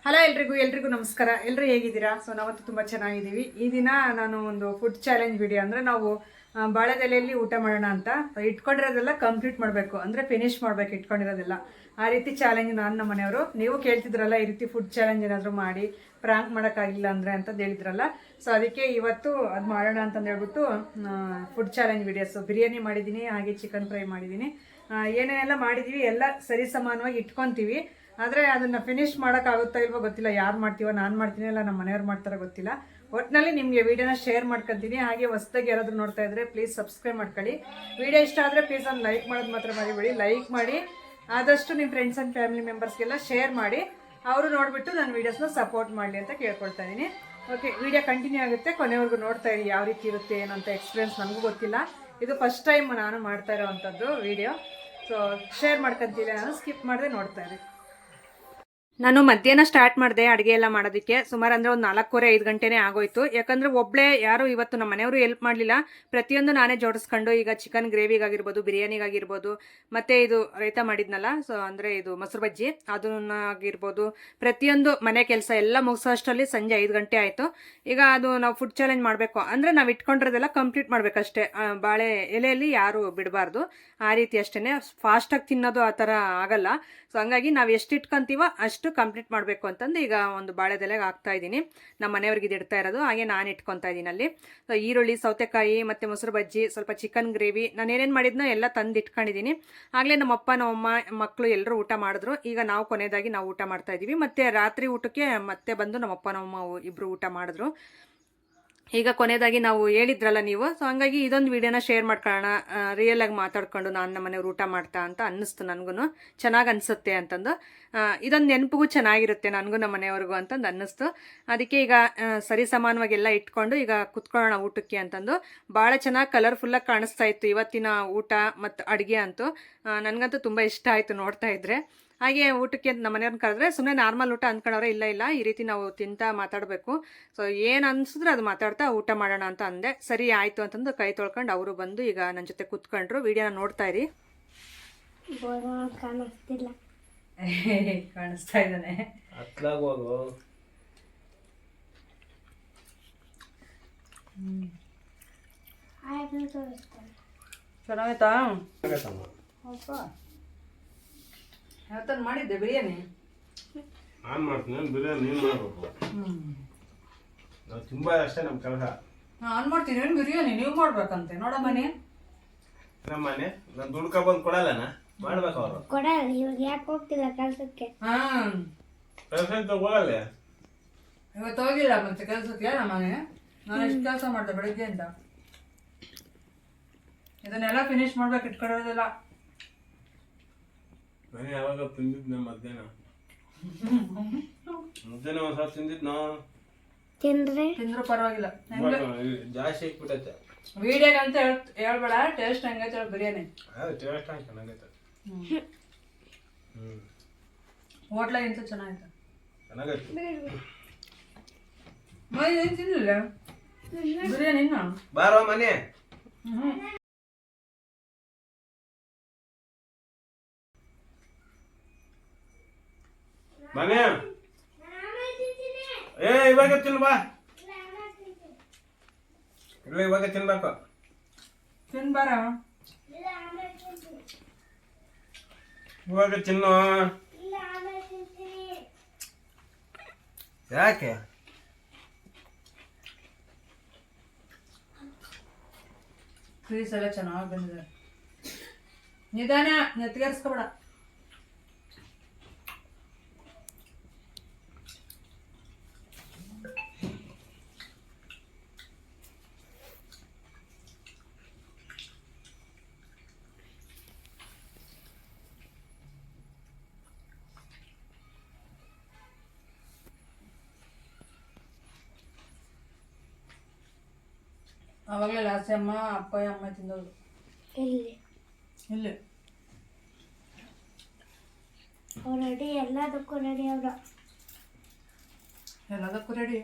Hello ಎಲ್ರಿಗೂ ನಮಸ್ಕಾರ. ಎಲ್ಲರೂ ಹೇಗಿದ್ದೀರಾ? ಸೊ ನಾವತ್ತು ತುಂಬ ಚೆನ್ನಾಗಿದ್ದೀವಿ. ಈ ದಿನ ನಾನು ಒಂದು ಫುಡ್ ಚಾಲೆಂಜ್ ವಿಡಿಯೋ ಅಂದರೆ ನಾವು ಬಾಳೆದೆಲೆಯಲ್ಲಿ ಊಟ ಮಾಡೋಣ ಅಂತ ಇಟ್ಕೊಂಡಿರೋದೆಲ್ಲ ಕಂಪ್ಲೀಟ್ ಮಾಡಬೇಕು, ಅಂದರೆ ಫಿನಿಶ್ ಮಾಡಬೇಕು ಇಟ್ಕೊಂಡಿರೋದೆಲ್ಲ. ಆ ರೀತಿ ಚಾಲೆಂಜ್ ನಾನು ನಮ್ಮ ಮನೆಯವರು ನೀವು ಕೇಳ್ತಿದ್ರಲ್ಲ ಈ ರೀತಿ ಫುಡ್ ಚಾಲೆಂಜ್ ಏನಾದರೂ ಮಾಡಿ ಪ್ರಾಂಕ್ ಮಾಡೋಕ್ಕಾಗಿಲ್ಲ ಅಂದರೆ ಅಂತ ಹೇಳಿದ್ರಲ್ಲ. ಸೊ ಅದಕ್ಕೆ ಇವತ್ತು ಅದು ಮಾಡೋಣ ಅಂತಂದು ಹೇಳ್ಬಿಟ್ಟು ಫುಡ್ ಚಾಲೆಂಜ್ ವಿಡಿಯೋಸು ಬಿರಿಯಾನಿ ಮಾಡಿದ್ದೀನಿ, ಹಾಗೆ ಚಿಕನ್ ಫ್ರೈ ಮಾಡಿದ್ದೀನಿ. ಏನೇನೆಲ್ಲ ಮಾಡಿದ್ದೀವಿ ಎಲ್ಲ ಸರಿ ಸಮಾನವಾಗಿ ಇಟ್ಕೊತೀವಿ. ಆದರೆ ಅದನ್ನು ಫಿನಿಶ್ ಮಾಡೋಕ್ಕಾಗುತ್ತಾ ಇಲ್ವೋ ಗೊತ್ತಿಲ್ಲ. ಯಾರು ಮಾಡ್ತೀವೋ, ನಾನು ಮಾಡ್ತೀನಿ ಇಲ್ಲ ನಮ್ಮ ಮನೆಯವ್ರು ಮಾಡ್ತಾರೋ ಗೊತ್ತಿಲ್ಲ. ಒಟ್ಟಿನಲ್ಲಿ ನಿಮಗೆ ವೀಡಿಯೋನ ಶೇರ್ ಮಾಡ್ಕೊತೀನಿ. ಹಾಗೆ ಹೊಸದಾಗಿ ಯಾರಾದರೂ ನೋಡ್ತಾ ಇದ್ದರೆ ಪ್ಲೀಸ್ ಸಬ್ಸ್ಕ್ರೈಬ್ ಮಾಡ್ಕೊಳ್ಳಿ. ವೀಡಿಯೋ ಇಷ್ಟ ಆದರೆ ಪ್ಲೀಸ್ ಒಂದು ಲೈಕ್ ಮಾಡೋದು ಮಾತ್ರ ಮರಿಬೇಡಿ. ಲೈಕ್ ಮಾಡಿ ಆದಷ್ಟು ನಿಮ್ಮ ಫ್ರೆಂಡ್ಸ್ ಆ್ಯಂಡ್ ಫ್ಯಾಮಿಲಿ ಮೆಂಬರ್ಸ್ಗೆಲ್ಲ ಶೇರ್ ಮಾಡಿ, ಅವರು ನೋಡಿಬಿಟ್ಟು ನನ್ನ ವೀಡಿಯೋಸ್ನ ಸಪೋರ್ಟ್ ಮಾಡಲಿ ಅಂತ ಕೇಳ್ಕೊಳ್ತಾ ಇದ್ದೀನಿ. ಓಕೆ, ವೀಡಿಯೋ ಕಂಟಿನ್ಯೂ ಆಗುತ್ತೆ, ಕೊನೆವರೆಗೂ ನೋಡ್ತಾ ಇರಿ. ಯಾವ ರೀತಿ ಇರುತ್ತೆ ಏನು ಅಂತ ಎಕ್ಸ್ಪೀರಿಯನ್ಸ್ ನನಗೂ ಗೊತ್ತಿಲ್ಲ. ಇದು ಫಸ್ಟ್ ಟೈಮ್ ನಾನು ಮಾಡ್ತಾ ಇರೋವಂಥದ್ದು ವೀಡಿಯೋ. ಸೊ ಶೇರ್ ಮಾಡ್ಕೊತೀವಿ, ನಾನು ಸ್ಕಿಪ್ ಮಾಡದೆ ನೋಡ್ತಾ ಇರಿ. ನಾನು ಮಧ್ಯಾಹ್ನ ಸ್ಟಾರ್ಟ್ ಮಾಡಿದೆ ಅಡುಗೆ ಎಲ್ಲ ಮಾಡೋದಕ್ಕೆ. ಸುಮಾರು ಅಂದರೆ ಒಂದು 4:30-5 ಗಂಟೆನೇ ಆಗೋಯ್ತು. ಯಾಕಂದರೆ ಒಬ್ಬಳೇ ಯಾರು ಇವತ್ತು ನಮ್ಮ ಮನೆಯವರು ಹೆಲ್ಪ್ ಮಾಡಲಿಲ್ಲ. ಪ್ರತಿಯೊಂದು ನಾನೇ ಜೋಡಿಸ್ಕೊಂಡು, ಈಗ ಚಿಕನ್ ಗ್ರೇವಿಗಾಗಿರ್ಬೋದು, ಬಿರಿಯಾನಿಗಾಗಿರ್ಬೋದು, ಮತ್ತು ಇದು ರೈತ ಮಾಡಿದ್ನಲ್ಲ, ಸೊ ಅಂದರೆ ಇದು ಮೊಸರು ಬಜ್ಜಿ ಅದನ್ನಾಗಿರ್ಬೋದು, ಪ್ರತಿಯೊಂದು ಮನೆ ಕೆಲಸ ಎಲ್ಲ ಮುಗಿಸೋ ಅಷ್ಟರಲ್ಲಿ ಸಂಜೆ 5 ಗಂಟೆ ಆಯಿತು. ಈಗ ಅದು ನಾವು ಫುಡ್ ಚಾಲೆಂಜ್ ಮಾಡಬೇಕು ಅಂದರೆ ನಾವು ಇಟ್ಕೊಂಡಿರೋದೆಲ್ಲ ಕಂಪ್ಲೀಟ್ ಮಾಡಬೇಕಷ್ಟೇ. ಬಾಳೆ ಎಲೆಯಲ್ಲಿ ಯಾರು ಬಿಡಬಾರ್ದು, ಆ ರೀತಿ ಅಷ್ಟೇ. ಫಾಸ್ಟಾಗಿ ತಿನ್ನೋದು ಆ ಥರ ಆಗಲ್ಲ. ಸೊ ಹಂಗಾಗಿ ನಾವು ಎಷ್ಟು ಇಟ್ಕೊಂತೀವೋ ಅಷ್ಟು ಕಂಪ್ಲೀಟ್ ಮಾಡಬೇಕು ಅಂತಂದು ಈಗ ಒಂದು ಬಾಳೆದೆಲೆಗೆ ಹಾಕ್ತಾ ಇದ್ದೀನಿ. ನಮ್ಮ ಮನೆಯವ್ರಿಗೆ ಇದು ಇಡ್ತಾ ಇರೋದು, ಹಾಗೆ ನಾನು ಇಟ್ಕೊತಾ ಇದ್ದೀನಿ ಅಲ್ಲಿ. ಸೊ ಈರುಳ್ಳಿ, ಸೌತೆಕಾಯಿ ಮತ್ತು ಮೊಸರು ಬಜ್ಜಿ, ಸ್ವಲ್ಪ ಚಿಕನ್ ಗ್ರೇವಿ, ನಾನು ಏನೇನು ಮಾಡಿದ್ನೋ ಎಲ್ಲ ತಂದು ಇಟ್ಕೊಂಡಿದ್ದೀನಿ. ಆಗಲೇ ನಮ್ಮಪ್ಪ ನಮ್ಮಮ್ಮ ಮಕ್ಕಳು ಎಲ್ಲರೂ ಊಟ ಮಾಡಿದ್ರು. ಈಗ ನಾವು ಕೊನೆಯದಾಗಿ ನಾವು ಊಟ ಮಾಡ್ತಾ ಇದ್ದೀವಿ. ಮತ್ತು ರಾತ್ರಿ ಊಟಕ್ಕೆ ಮತ್ತೆ ಬಂದು ನಮ್ಮಪ್ಪ ನಮ್ಮಮ್ಮ ಇಬ್ಬರು ಊಟ ಮಾಡಿದ್ರು. ಈಗ ಕೊನೆಯದಾಗಿ ನಾವು ಹೇಳಿದ್ರಲ್ಲ ನೀವು, ಸೊ ಹಂಗಾಗಿ ಇದೊಂದು ವೀಡಿಯೋನ ಶೇರ್ ಮಾಡ್ಕೊಳ್ಳೋಣ. ರಿಯಲಾಗಿ ಮಾತಾಡ್ಕೊಂಡು ನಾನು ನಮ್ಮ ಮನೆಯವ್ರು ಊಟ ಮಾಡ್ತಾ ಅಂತ ಅನ್ನಿಸ್ತು ನನಗೂ. ಚೆನ್ನಾಗಿ ಅನಿಸುತ್ತೆ ಅಂತಂದು, ಇದೊಂದು ನೆನಪಿಗೂ ಚೆನ್ನಾಗಿರುತ್ತೆ ನನಗೂ ನಮ್ಮ ಮನೆಯವ್ರಿಗೂ ಅಂತಂದು ಅನ್ನಿಸ್ತು. ಅದಕ್ಕೆ ಈಗ ಸರಿ ಸಮಾನವಾಗಿ ಎಲ್ಲ ಇಟ್ಕೊಂಡು ಈಗ ಕುತ್ಕೊಳ್ಳೋಣ ಊಟಕ್ಕೆ ಅಂತಂದು. ಭಾಳ ಚೆನ್ನಾಗಿ ಕಲರ್ಫುಲ್ಲಾಗಿ ಕಾಣಿಸ್ತಾ ಇತ್ತು ಇವತ್ತಿನ ಊಟ ಮತ್ತು ಅಡುಗೆ ಅಂತೂ. ನನಗಂತೂ ತುಂಬ ಇಷ್ಟ ಆಯಿತು ನೋಡ್ತಾ ಇದ್ದರೆ. ಹಾಗೆ ಊಟಕ್ಕೆ ನಮ್ಮ ಮನೆಯವ್ರನ್ನ ಕರೆದ್ರೆ ಸುಮ್ಮನೆ ನಾರ್ಮಲ್ ಊಟ ಅಂದ್ಕೊಂಡವ್ರೆ. ಇಲ್ಲ ಈ ರೀತಿ ನಾವು ತಿಂತಾ ಮಾತಾಡಬೇಕು, ಸೊ ಏನು ಅನಿಸಿದ್ರೆ ಅದು ಮಾತಾಡ್ತಾ ಊಟ ಮಾಡೋಣ ಅಂತ ಅಂದೆ. ಸರಿ ಆಯಿತು ಅಂತಂದು ಕೈ ತೊಳ್ಕೊಂಡು ಅವರು ಬಂದು ಈಗ ನನ್ನ ಜೊತೆ ಕೂತ್ಕೊಂಡ್ರು. ವಿಡಿಯೋನ ನೋಡ್ತಾ ಇರಿ. ಕಾಣಿಸ್ತಾ ಇದ್ದಾನೆ. ಚೆನ್ನಾಯ್ತಾ? ಯಾವತ್ತನ್ನು ಮಾಡಿದ್ದೆ ಬಿರಿಯಾನಿ? ನಾನು ಮಾಡ್ತೀನಿ ಬಿರಿಯಾನಿ, ನೀನು ಮಾಡಬೇಕು. ನಾವು ತುಂಬ ಅಷ್ಟೇ ನಮ್ಮ ಕೆಲಸ. ನಾನು ಮಾಡ್ತೀನಿ ಬಿರಿಯಾನಿ, ನೀವು ಮಾಡ್ಬೇಕಂತೆ. ನೋಡಮ್ಮನೆ ನಮ್ಮ ಮನೆ ನಾನು ದುಡ್ಕ ಬಂದು ಕೊಡಲ್ಲನ ಮಾಡ್ಬೇಕು. ಅವರು ಕೊಡಲ್ಲ. ಇವಾಗ ಯಾಕೆ ಹೋಗ್ತಿಲ್ಲ ಕೆಲಸಕ್ಕೆ? ಕೆಲಸ ಹೋಗಲ್ಲ. ಇವತ್ತು ಹೋಗಿಲ್ಲ ಮತ್ತೆ ಕೆಲಸಕ್ಕೆ ನಮ್ಮನೆ. ನಾನು ಎಷ್ಟು ಕೆಲಸ ಮಾಡಿದೆ ಬೆಳಿಗ್ಗೆಯಿಂದ. ಇದನ್ನೆಲ್ಲ ಫಿನಿಶ್ ಮಾಡ್ಬೇಕು, ಇಟ್ಕೊಳ್ಳೋದಿಲ್ಲ. ನಾನು ಯಾವಾಗ ತಿಂದಿದ್ನ ಮಧ್ಯಾಹ್ನ ಒಂದು ಸ್ವಲ್ಪ ತಿಂದಿದ್ ನಾವು. ತಿಂದ್ರು ಪರವಾಗಿಲ್ಲ, ಜಾಸ್ತಿ ಇಟ್ಬಿಟ್ಟೈತೆ. ವಿಡಿಯೋಗೆ ಅಂತ ಹೇಳ್ಬೇಡ. ಟೇಸ್ಟ್ ಹೆಂಗೈತೆ ಬಿರಿಯಾನಿ? ಟೇಸ್ಟ್ ಚೆನ್ನಾಗೈತೆ. ಹೋಟ್ಲಾಗಿಂತ ಚೆನ್ನಾಗೈತೆ. ಚೆನ್ನಾಗೈತೆ. ಏನು ತಿನ್ನಲಿಲ್ಲ ಬಿರಿಯಾನಿ? ಬಾರೋ ಮನೆ. ಮನೆ ಇವಾಗ ತಿನ್ ಬಾ. ಇಲ್ಲ ಇವಾಗ ತಿನ್ಬೇಕು. ತಿನ್ಬಾರ ಇವಾಗ ತಿನ್ನು. ಯಾಕೆ ಪೀಸ್ ಎಲ್ಲ ಚೆನ್ನಾಗಿ ಬಂದಿದೆ. ನಿಧಾನ, ನೆತ್ತಿಗೆರ್ಸ್ಕೊಬೇಡ. ಅವಾಗಲೇ ಲಾಸ್ಟ್ ಅಮ್ಮ ಅಮ್ಮ ತಿಂದವರು. ಇಲ್ಲಿ ರೆಡಿ, ಎಲ್ಲದಕ್ಕೂ ರೆಡಿ. ಅವ್ರ ಎಲ್ಲದಕ್ಕೂ ರೆಡಿ.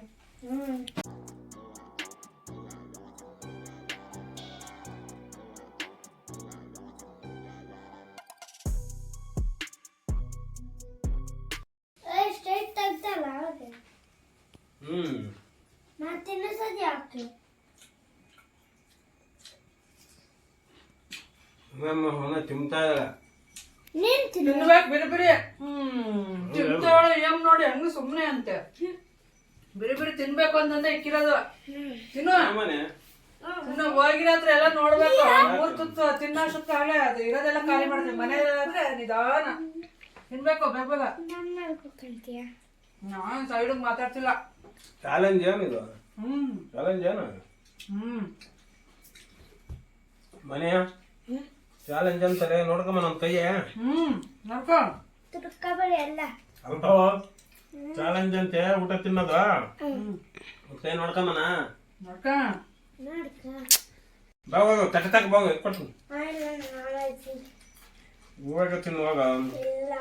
ಸ್ಟ್ರೈಟ್ ತೆಗ್ದಲ್ಲ ನಾನು ತಿನ್ನಿಸೋದು ಯಾಕೆ ನಮ್ಮ ತಿಂತಾ ಇಲ್ಲ. ನೀನು ತಿನ್ನು ತಿನ್ಬೇಕು ಬಿರಿ ಬಿರಿ ತಿಂತಾವಳೆ ಏನ್ ನೋಡಿ ಹಂಗ ಸುಮ್ನೆ ಅಂತೆ ಬಿರಿ ಬಿರಿ ತಿನ್ಬೇಕು ಅಂತಂದ್ರೆ ಇಕ್ಕಿರೋದು ತಿನ್ನು ಆಮೇಲೆ ಇನ್ನು ಹೋಗಿರತ್ರ ಎಲ್ಲ ನೋಡ್ಬೇಕು ಮೂರ್ ತುತ್ತು ತಿನ್ನೋಷ್ಟಕ್ಕಾಗಲೇ ಅದು ಇರೋದೆಲ್ಲ ಖಾಲಿ ಮಾಡ್ತೀವಿ ಮನೆಯಲ್ಲಾದ್ರೆ ನಿಧಾನ ತಿನ್ಬೇಕು ಬೇಗ ನಾನು ಮಾಡ್ಬೇಕಂತೀಯ ನಾನು ಸೈಡಿಗೆ ಮಾತಾಡ್ತಿಲ್ಲ ಚಾಲೆಂಜ್ ಏನಿದು? ಚಾಲೆಂಜ್ ಏನು ಮನೆಯ ಚಾಲೆಂಜ್ ಅಂತಾರೆ. ನೋಡ್ಕೊಂಬ ನನ್ನ ಕೈಯ ನೋಡ್ಕೊ ತುರ್ಕಬಳಿ ಎಲ್ಲ ಅಲ್ಪವ ಚಾಲೆಂಜ್ ಅಂತೆ ಊಟ ತಿನ್ನೋದು. ಕೈ ನೋಡ್ಕೊಂಬನ ನೋಡ್ಕೊ ನೋಡ್ಕ ಬಾವಾಗ ತಟ್ಟೆ ತಕ್ಕ ಬಾಗ ಕೊಡ್ತೀನಿ. ಇಲ್ಲ ನಾಳೆ ಇವಾಗ ತಿನ್ನುವಾಗ ಇಲ್ಲ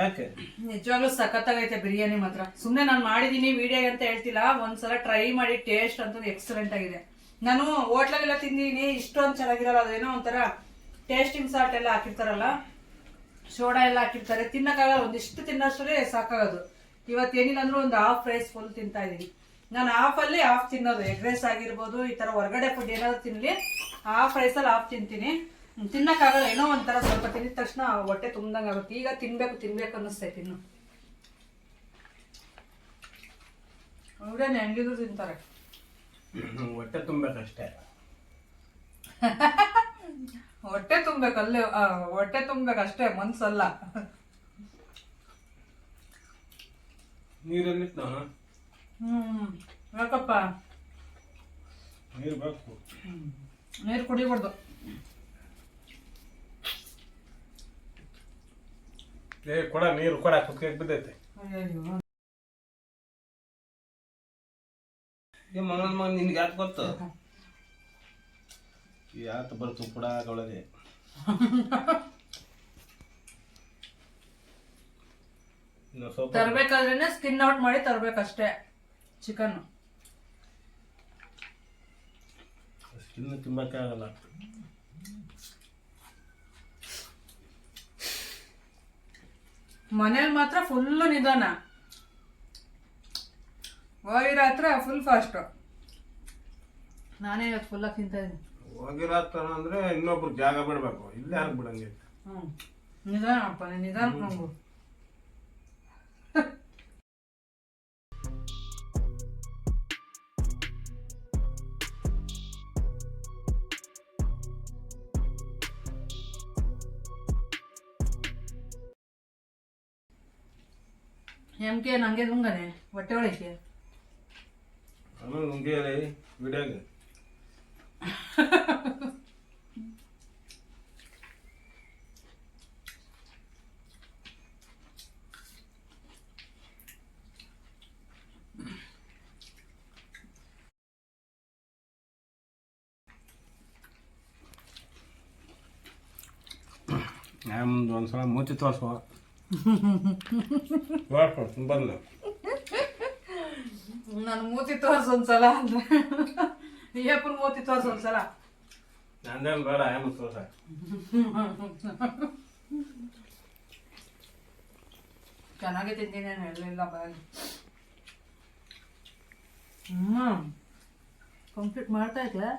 ಯಾಕೆ? ನಿಜವಾಗ್ಲೂ ಸಖತ್ತಾಗೈತೆ ಬಿರಿಯಾನಿ ಮಾತ್ರ. ಸುಮ್ಮನೆ ನಾನು ಮಾಡಿದ್ದೀನಿ ವಿಡಿಯೋ ಅಂತ ಹೇಳ್ತಿಲ್ಲ, ಒಂದ್ಸಲ ಟ್ರೈ ಮಾಡಿ ಟೇಸ್ಟ್ ಅಂತೂ ಎಕ್ಸಲೆಂಟ್ ಆಗಿದೆ. ನಾನು ಹೋಟ್ಲಲ್ಲೆಲ್ಲ ತಿಂದಿದ್ದೀನಿ, ಇಷ್ಟೊಂದು ಚೆನ್ನಾಗಿರಲ್ಲ. ಅದೇನೋ ಒಂಥರ ಟೇಸ್ಟಿಂಗ್ ಸಾಲ್ಟ್ ಎಲ್ಲ ಹಾಕಿರ್ತಾರಲ್ಲ, ಸೋಡಾ ಎಲ್ಲ ಹಾಕಿರ್ತಾರೆ, ತಿನ್ನಕ್ಕಾಗಲ್ಲ. ಒಂದಿಷ್ಟು ತಿನ್ನೋಷ್ಟೇ ಸಾಕಾಗೋದು. ಇವತ್ತೇನಿಲ್ಲ ಅಂದ್ರೂ ಒಂದು ಹಾಫ್ ರೈಸ್ ಫುಲ್ ತಿಂತಾ ಇದ್ದೀನಿ ನಾನು. ಹಾಫಲ್ಲಿ ಹಾಫ್ ತಿನ್ನೋದು, ಎಗ್ ರೈಸ್ ಆಗಿರ್ಬೋದು, ಈ ಥರ ಹೊರಗಡೆ ಫುಡ್ ಏನಾದ್ರು ತಿನ್ನಲಿ ಹಾಫ್ ರೈಸಲ್ಲಿ ಹಾಫ್ ತಿಂತೀನಿ. ತಿನ್ನಕ್ಕಾಗಲ್ಲ, ಏನೋ ಒಂಥರ ಸ್ವಲ್ಪ ತಿಂದಿದ ತಕ್ಷಣ ಹೊಟ್ಟೆ ತುಂಬ್ದಂಗೆ ಆಗುತ್ತೆ. ಈಗ ತಿನ್ಬೇಕು ಅನ್ನಿಸ್ತೈತಿ. ಇನ್ನು ಅವ್ರೇನು ಹೆಂಗಿದ್ರು ತಿಂತಾರೆ. ಹೊಟ್ಟೆ ತುಂಬಬೇಕಷ್ಟೇ. ಹೊಟ್ಟೆ ತುಂಬ್ಬೇಕಲ್ಲೇ, ಹೊಟ್ಟೆ ತುಂಬ್ಬೇಕಷ್ಟೇ, ಮನ್ಸಲ್ಲ. ನೀರೆಲ್ಲಿತ್ತು? ಯಾಕಪ್ಪ ನೀರು ಬೇಕು. ನೀರು ಕುಡಿಬಾರ್ದು. ಕೊಡ ನೀರು ಕೊಡ ಕುತ್ಕೆ ಬಿದ್ದೈತೆ. ಅಯ್ಯೋ ಈ ಮಗನ ಮಗ ನಿನ್ಗೆ ಯಾಕೆ ಗೊತ್ತು? ಯಾಕೆ ಬರ್ತು ಕೂಡ ಒಳಗೆ ತರ್ಬೇಕಾದ್ರೇನೆ ಸ್ಕಿನ್ ಔಟ್ ಮಾಡಿ ತರ್ಬೇಕಷ್ಟೇ ಚಿಕನ್. ಸ್ಕಿನ್ ತಿಂಬಕ್ಕೆ ಆಗಲ್ಲ. ಮನೇಲಿ ಮಾತ್ರ ಫುಲ್ಲು ನಿಧಾನ, ಹೋಗಿರೋ ಹತ್ರ ಫುಲ್ ಫಾಸ್ಟು. ನಾನೇ ಇವತ್ತು ಫುಲ್ಲಾಗಿ ತಿಂತಾ ಇದ್ದೀನಿ. ಹೋಗಿರತ್ತಾನ ಅಂದ್ರೆ ಇನ್ನೊಬ್ರು ಜಾಗ ಬಿಡ್ಬೇಕು, ಇಲ್ಲೇ ಯಾರು ಬಿಡಂಗೆ. ನಿಧಾನ ಅಪ್ಪ, ನಿಧಾನ ನಂಗು. ಎಮ್ಕೆ ನಂಗೆ ನುಂಗನೆ ಹೊಟ್ಟೆ ಒಳಗೆ. ಆಮೇಲೆ ನುಂಗಿ ವಿಡಿಯೋಗೆ ಮುಂದೆ ಒಂದ್ಸಲ ಮೂತಿ ತೋರಿಸುವ ಬಂದು ನಾನು ಮೂತಿ ತೋರ್ಸೊಂದ್ಸಲ ಅಂದ್ರೆ ಅಯ್ಯಪ್ಪನ ಮೂತಿ ತೋರ್ಸೊಂದ್ಸಲ. ನಂದೇನು ಬೇಡ ಆಯಮ್ಮ ತೋರ್ಸ. ಚೆನ್ನಾಗಿ ತಿಂತೀನಿ, ನಾನು ಹೇಳಲಿಲ್ಲ ಬಾಗಿ. ಕಂಪ್ಲೀಟ್ ಮಾಡ್ತಾ ಇದ್ದೆ.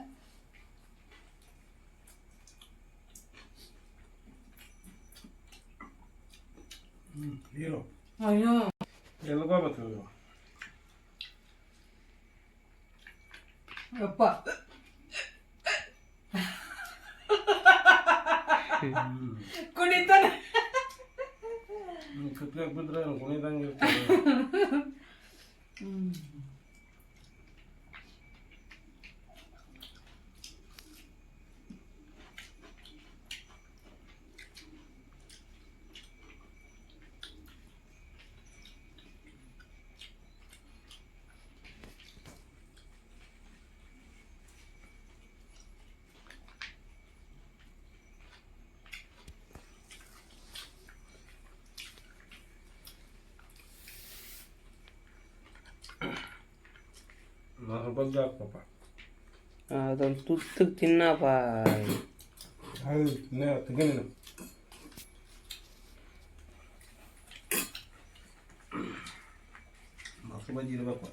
ನೀರು ಅಯ್ಯೋ ಎಲ್ಗೋಗ್ಬೇಕು. ಯಪ್ಪ ಕುಣಿತಾನೆ. ಕುತ್ಲಕ್ಕೆ ಬಿದ್ರೆ ಕುಣಿದಂಗೆ ಇರ್ತದೆ. ಬಗ್ಗೆ ಹಾಕಪ್ಪ, ಅದೊಂದು ತುತ್ತಕ್ಕೆ ತಿನ್ನಪ್ಪ. ತೆಗೀನಿ. ಮಿರ್ಚಿ ಬಜ್ಜಿ ಇರಬೇಕು.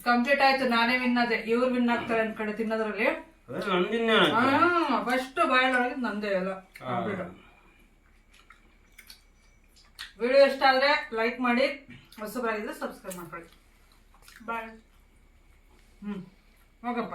ಕಂಪ್ಲೀಟ್ ಆಯ್ತು. ನಾನೇ ವಿನ್ ಆದೆ, ಇವ್ರು ವಿನ್ ಆಗ್ತಾರೆ ಅನ್ಕಡೆ ತಿನ್ನೋದ್ರಲ್ಲಿ. ನಂದಿನ್ನೇ ಫಸ್ಟ್ ಬಾಯಲ್ ನಂದೇ ಎಲ್ಲ ಕಂಪ್ಲೀಟ್. ವಿಡಿಯೋ ಇಷ್ಟ ಆದ್ರೆ ಲೈಕ್ ಮಾಡಿ, ಹೊಸಬರಾಗಿದ್ರೆ ಸಬ್ಸ್ಕ್ರೈಬ್ ಮಾಡ್ಕೊಳ್ಳಿ. ಬಾಯ್. ಹೋಗಪ್ಪ.